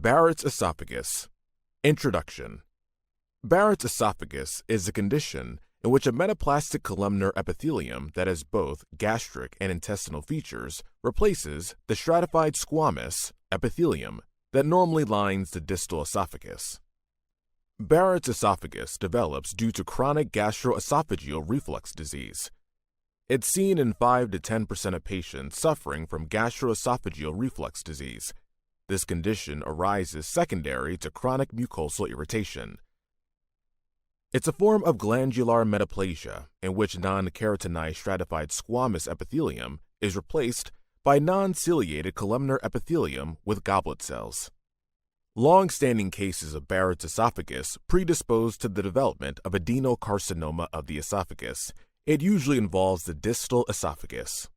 Barrets Esophagus. Introduction. Barrets esophagus is a condition in which a metaplastic columnar epithelium that has both gastric and intestinal features replaces the stratified squamous epithelium that normally lines the distal esophagus. Barrett's esophagus develops due to chronic gastroesophageal reflux disease. It's seen in 5 to 10% of patients suffering from gastroesophageal reflux disease. This condition arises secondary to chronic mucosal irritation. It's a form of glandular metaplasia in which non-keratinized stratified squamous epithelium is replaced by non-ciliated columnar epithelium with goblet cells. Long-standing cases of Barrett's esophagus predispose to the development of adenocarcinoma of the esophagus. It usually involves the distal esophagus.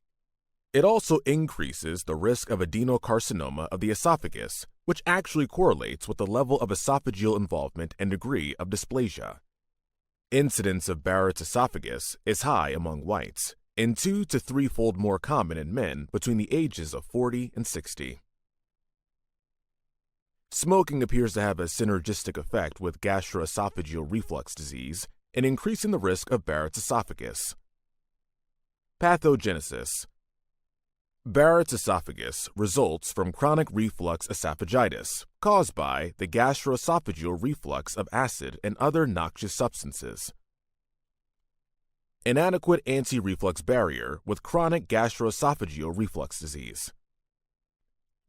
It also increases the risk of adenocarcinoma of the esophagus, which actually correlates with the level of esophageal involvement and degree of dysplasia. Incidence of Barrett's esophagus is high among whites, and 2 to 3-fold more common in men between the ages of 40 and 60. Smoking appears to have a synergistic effect with gastroesophageal reflux disease in increasing the risk of Barrett's esophagus. Pathogenesis. Barrett's esophagus results from chronic reflux esophagitis caused by the gastroesophageal reflux of acid and other noxious substances. Inadequate anti-reflux barrier with chronic gastroesophageal reflux disease.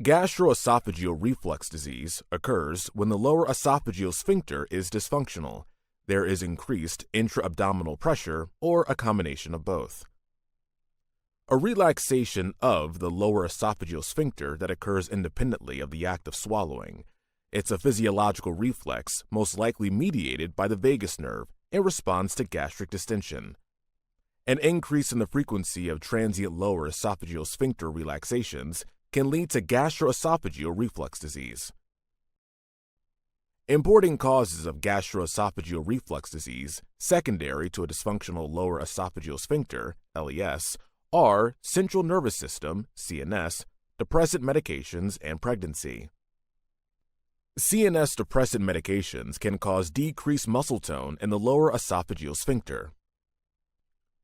Gastroesophageal reflux disease occurs when the lower esophageal sphincter is dysfunctional. There is increased intra-abdominal pressure or a combination of both. A relaxation of the lower esophageal sphincter that occurs independently of the act of swallowing. It's a physiological reflex most likely mediated by the vagus nerve in response to gastric distension. An increase in the frequency of transient lower esophageal sphincter relaxations can lead to gastroesophageal reflux disease. Important causes of gastroesophageal reflux disease, secondary to a dysfunctional lower esophageal sphincter, LES, are central nervous system, CNS, depressant medications, and pregnancy. CNS depressant medications can cause decreased muscle tone in the lower esophageal sphincter.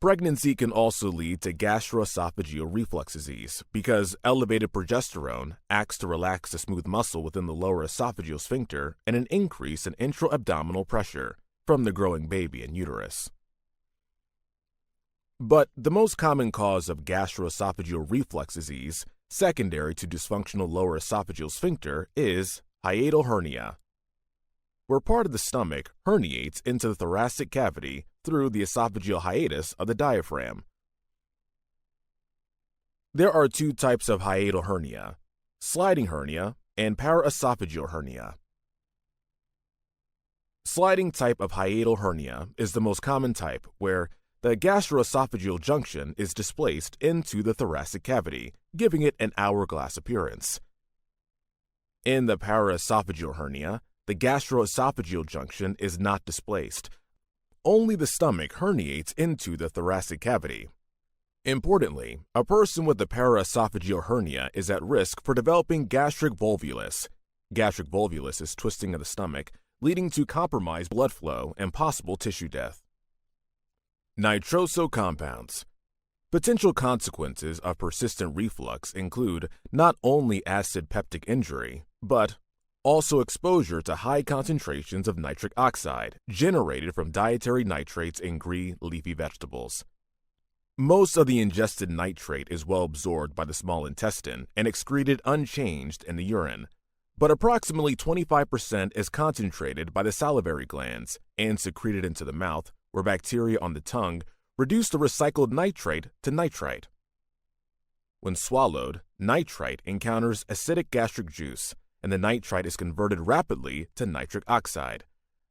Pregnancy can also lead to gastroesophageal reflux disease because elevated progesterone acts to relax the smooth muscle within the lower esophageal sphincter and an increase in intra-abdominal pressure from the growing baby in uterus. But the most common cause of gastroesophageal reflux disease, secondary to dysfunctional lower esophageal sphincter, is hiatal hernia, where part of the stomach herniates into the thoracic cavity through the esophageal hiatus of the diaphragm. There are 2 types of hiatal hernia, sliding hernia and paraesophageal hernia. Sliding type of hiatal hernia is the most common type, where the gastroesophageal junction is displaced into the thoracic cavity, giving it an hourglass appearance. In the paraesophageal hernia, the gastroesophageal junction is not displaced. Only the stomach herniates into the thoracic cavity. Importantly, a person with a paraesophageal hernia is at risk for developing gastric volvulus. Gastric volvulus is twisting of the stomach, leading to compromised blood flow and possible tissue death. Nitroso compounds. Potential consequences of persistent reflux include not only acid peptic injury, but also exposure to high concentrations of nitric oxide generated from dietary nitrates in green leafy vegetables. Most of the ingested nitrate is well absorbed by the small intestine and excreted unchanged in the urine, but approximately 25% is concentrated by the salivary glands and secreted into the mouth, where bacteria on the tongue reduce the recycled nitrate to nitrite. When swallowed, nitrite encounters acidic gastric juice, and the nitrite is converted rapidly to nitric oxide.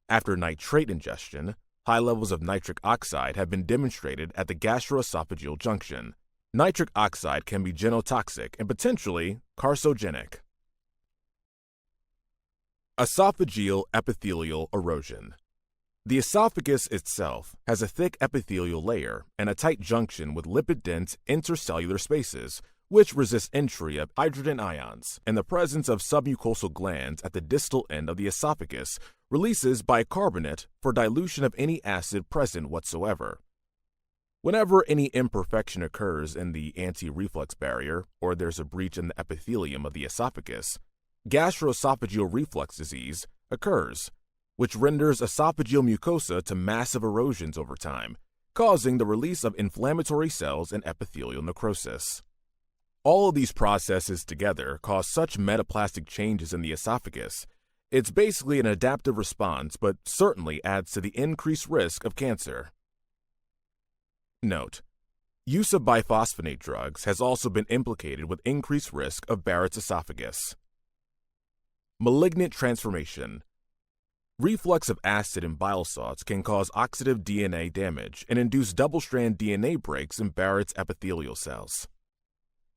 After nitrate ingestion, high levels of nitric oxide have been demonstrated at the gastroesophageal junction. Nitric oxide can be genotoxic and potentially carcinogenic. Esophageal epithelial erosion. The esophagus itself has a thick epithelial layer and a tight junction with lipid-dense intercellular spaces, which resist entry of hydrogen ions, and the presence of submucosal glands at the distal end of the esophagus releases bicarbonate for dilution of any acid present whatsoever. Whenever any imperfection occurs in the anti-reflux barrier, or there's a breach in the epithelium of the esophagus, gastroesophageal reflux disease occurs, which renders esophageal mucosa to massive erosions over time, causing the release of inflammatory cells and epithelial necrosis. All of these processes together cause such metaplastic changes in the esophagus. It's basically an adaptive response, but certainly adds to the increased risk of cancer. Note: use of biphosphonate drugs has also been implicated with increased risk of Barrett's esophagus. Malignant transformation. Reflux of acid and bile salts can cause oxidative DNA damage and induce double-strand DNA breaks in Barrett's epithelial cells.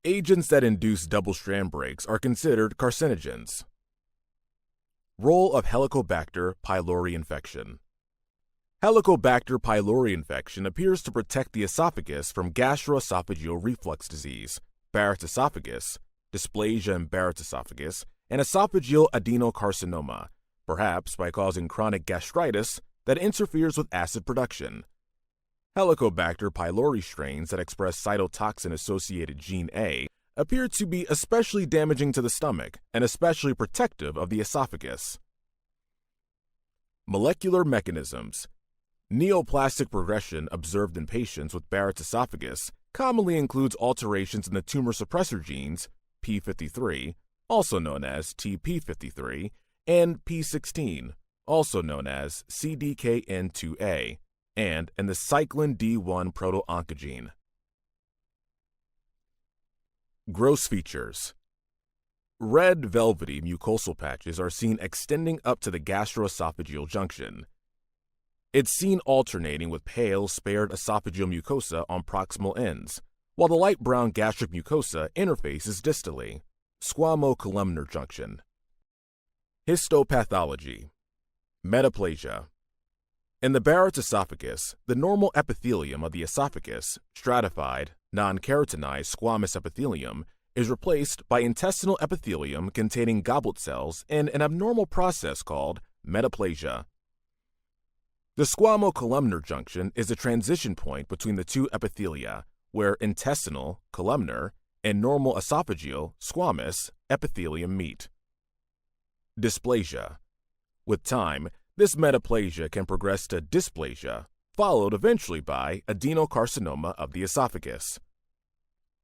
Agents that induce double-strand breaks are considered carcinogens. Role of Helicobacter pylori infection. Helicobacter pylori infection appears to protect the esophagus from gastroesophageal reflux disease, Barrett's esophagus, dysplasia in Barrett's esophagus, and esophageal adenocarcinoma, perhaps by causing chronic gastritis that interferes with acid production. Helicobacter pylori strains that express cytotoxin-associated gene A appear to be especially damaging to the stomach and especially protective of the esophagus. Molecular mechanisms. Neoplastic progression observed in patients with Barrett's esophagus commonly includes alterations in the tumor suppressor genes p53, also known as TP53, and p16, also known as CDKN2A, and in the cyclin D1 proto-oncogene. Gross features. Red velvety mucosal patches are seen extending up to the gastroesophageal junction. It's seen alternating with pale, spared esophageal mucosa on proximal ends, while the light brown gastric mucosa interfaces distally. Squamo-columnar junction. Histopathology. Metaplasia. In the Barrett's esophagus, the normal epithelium of the esophagus, stratified, non-keratinized squamous epithelium, is replaced by intestinal epithelium containing goblet cells in an abnormal process called metaplasia. The squamo-columnar junction is a transition point between the two epithelia, where intestinal, columnar, and normal esophageal, squamous, epithelium meet. Dysplasia. With time, this metaplasia can progress to dysplasia, followed eventually by adenocarcinoma of the esophagus.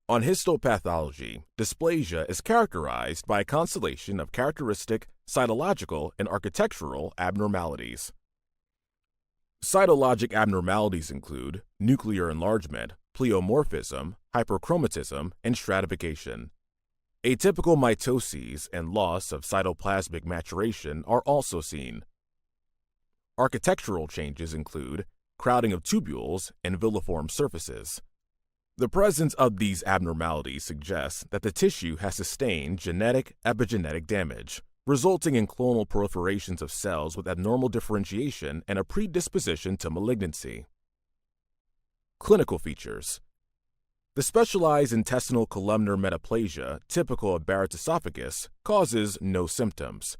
On histopathology, dysplasia is characterized by a constellation of characteristic cytological and architectural abnormalities. Cytologic abnormalities include nuclear enlargement, pleomorphism, hyperchromatism, and stratification. Atypical mitoses and loss of cytoplasmic maturation are also seen. Architectural changes include crowding of tubules and villiform surfaces. The presence of these abnormalities suggests that the tissue has sustained genetic epigenetic damage, resulting in clonal proliferations of cells with abnormal differentiation and a predisposition to malignancy. Clinical features. The specialized intestinal columnar metaplasia, typical of Barrett's esophagus, causes no symptoms.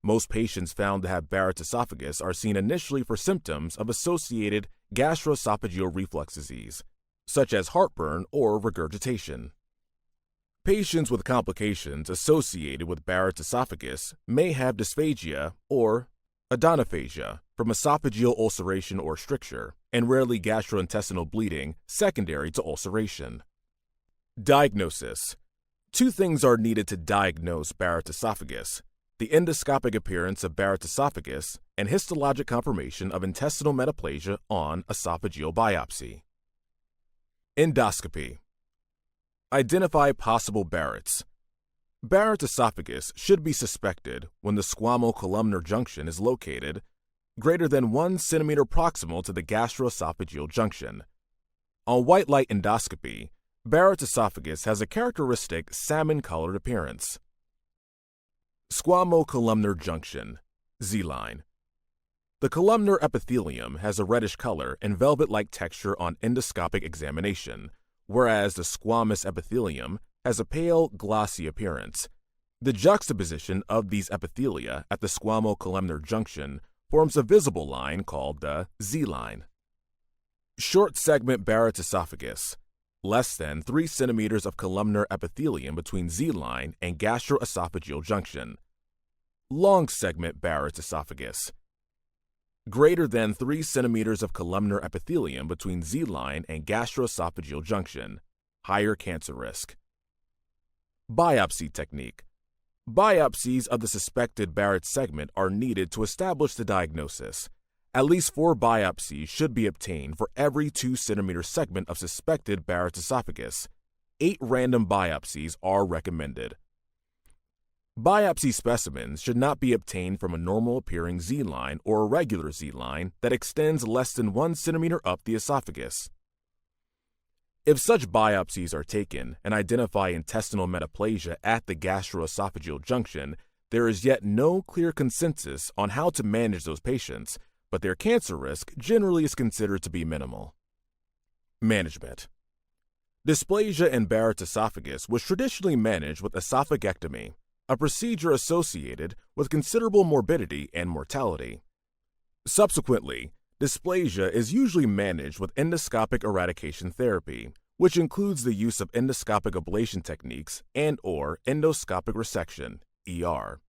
Most patients found to have Barrett's esophagus are seen initially for symptoms of associated gastroesophageal reflux disease, such as heartburn or regurgitation. Patients with complications associated with Barrett's esophagus may have dysphagia or odonophagia from esophageal ulceration or stricture, and rarely gastrointestinal bleeding secondary to ulceration. Diagnosis. Two things are needed to diagnose Barrett's esophagus: the endoscopic appearance of Barrett's esophagus and histologic confirmation of intestinal metaplasia on esophageal biopsy. Endoscopy. Identify possible Barrett's. Barrett's esophagus should be suspected when the squamo-columnar junction is located greater than 1 centimeter proximal to the gastroesophageal junction. On white light endoscopy, Barrett's esophagus has a characteristic salmon-colored appearance. Squamo-columnar junction, Z-line. The columnar epithelium has a reddish color and velvet-like texture on endoscopic examination, whereas the squamous epithelium, has a pale, glossy appearance. The juxtaposition of these epithelia at the squamo-columnar junction forms a visible line called the Z-line. Short segment Barrett's esophagus. Less than 3 centimeters of columnar epithelium between Z-line and gastroesophageal junction. Long segment Barrett's esophagus. Greater than 3 centimeters of columnar epithelium between Z-line and gastroesophageal junction. Higher cancer risk. Biopsy technique. Biopsies of the suspected Barrett segment are needed to establish the diagnosis. At least 4 biopsies should be obtained for every 2 centimeter segment of suspected Barrett's esophagus. 8 random biopsies are recommended. Biopsy specimens should not be obtained from a normal-appearing Z-line or irregular Z-line that extends less than 1 centimeter up the esophagus. If such biopsies are taken and identify intestinal metaplasia at the gastroesophageal junction, there is yet no clear consensus on how to manage those patients, but their cancer risk generally is considered to be minimal. Management. Dysplasia in Barrett's esophagus was traditionally managed with esophagectomy, a procedure associated with considerable morbidity and mortality. Subsequently, dysplasia is usually managed with endoscopic eradication therapy, which includes the use of endoscopic ablation techniques and/or endoscopic resection, ER.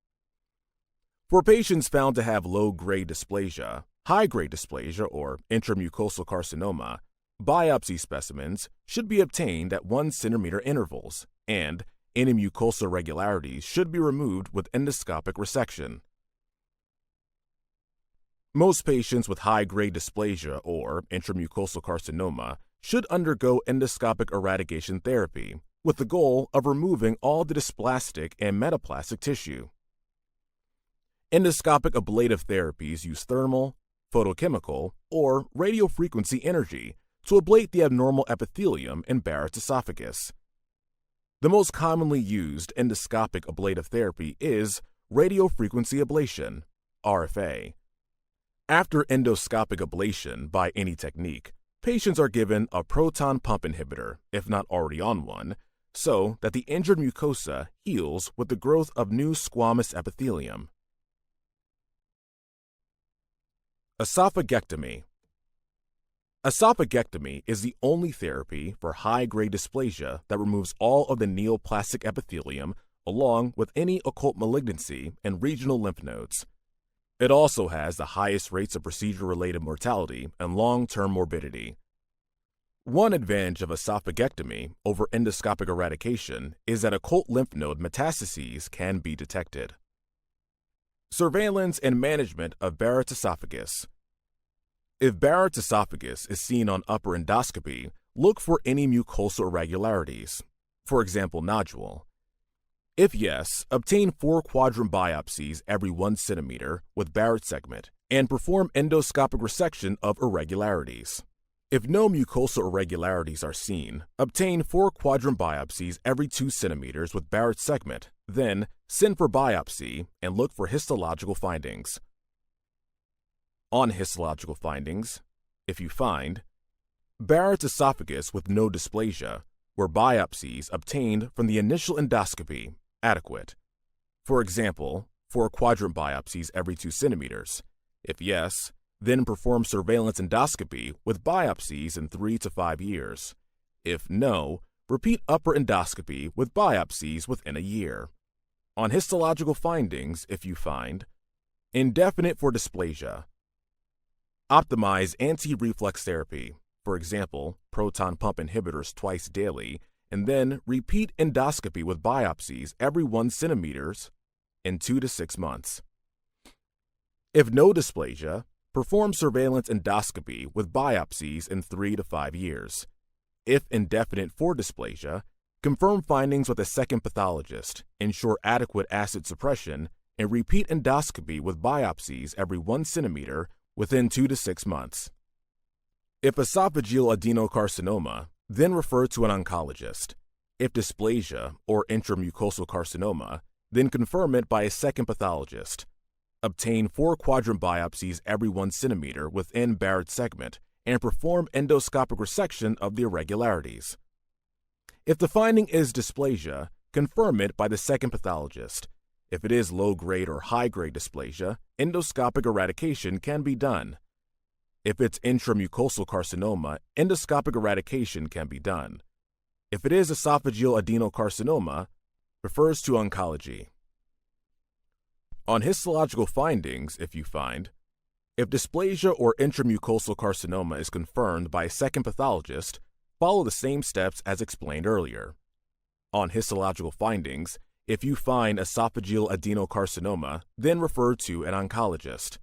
For patients found to have low-grade dysplasia, high-grade dysplasia, or intramucosal carcinoma, biopsy specimens should be obtained at 1 centimeter intervals, and any mucosal irregularities should be removed with endoscopic resection. Most patients with high-grade dysplasia or intramucosal carcinoma should undergo endoscopic eradication therapy with the goal of removing all the dysplastic and metaplastic tissue. Endoscopic ablative therapies use thermal, photochemical, or radiofrequency energy to ablate the abnormal epithelium in Barrett's esophagus. The most commonly used endoscopic ablative therapy is radiofrequency ablation, RFA. After endoscopic ablation by any technique, patients are given a proton pump inhibitor, if not already on one, so that the injured mucosa heals with the growth of new squamous epithelium. Esophagectomy. Esophagectomy is the only therapy for high-grade dysplasia that removes all of the neoplastic epithelium along with any occult malignancy and regional lymph nodes. It also has the highest rates of procedure-related mortality and long-term morbidity. One advantage of esophagectomy over endoscopic eradication is that occult lymph node metastases can be detected. Surveillance and management of Barrett's esophagus. If Barrett's esophagus is seen on upper endoscopy, look for any mucosal irregularities, for example, nodule. If yes, obtain 4 quadrant biopsies every 1 centimeter with Barrett segment and perform endoscopic resection of irregularities. If no mucosal irregularities are seen, obtain 4 quadrant biopsies every 2 centimeters with Barrett segment, then send for biopsy and look for histological findings. On histological findings, if you find Barrett's esophagus with no dysplasia, were biopsies obtained from the initial endoscopy adequate? For example, 4 quadrant biopsies every 2 centimeters. If yes, then perform surveillance endoscopy with biopsies in 3 to 5 years. If no, repeat upper endoscopy with biopsies within a year. On histological findings, if you find indefinite for dysplasia, optimize anti-reflux therapy, for example, proton pump inhibitors twice daily, and then repeat endoscopy with biopsies every 1 centimeters in 2 to 6 months. If no dysplasia, perform surveillance endoscopy with biopsies in 3 to 5 years. If indefinite for dysplasia, confirm findings with a second pathologist, ensure adequate acid suppression, and repeat endoscopy with biopsies every 1 centimeter within 2 to 6 months. If esophageal adenocarcinoma, then refer to an oncologist. If dysplasia or intramucosal carcinoma, then confirm it by a second pathologist. Obtain 4 quadrant biopsies every 1 centimeter within Barrett segment and perform endoscopic resection of the irregularities. If the finding is dysplasia, confirm it by the second pathologist. If it is low-grade or high-grade dysplasia, endoscopic eradication can be done. If it's intramucosal carcinoma, endoscopic eradication can be done. If it is esophageal adenocarcinoma, refers to oncology. On histological findings, if dysplasia or intramucosal carcinoma is confirmed by a second pathologist, follow the same steps as explained earlier. On histological findings, if you find esophageal adenocarcinoma, then refer to an oncologist.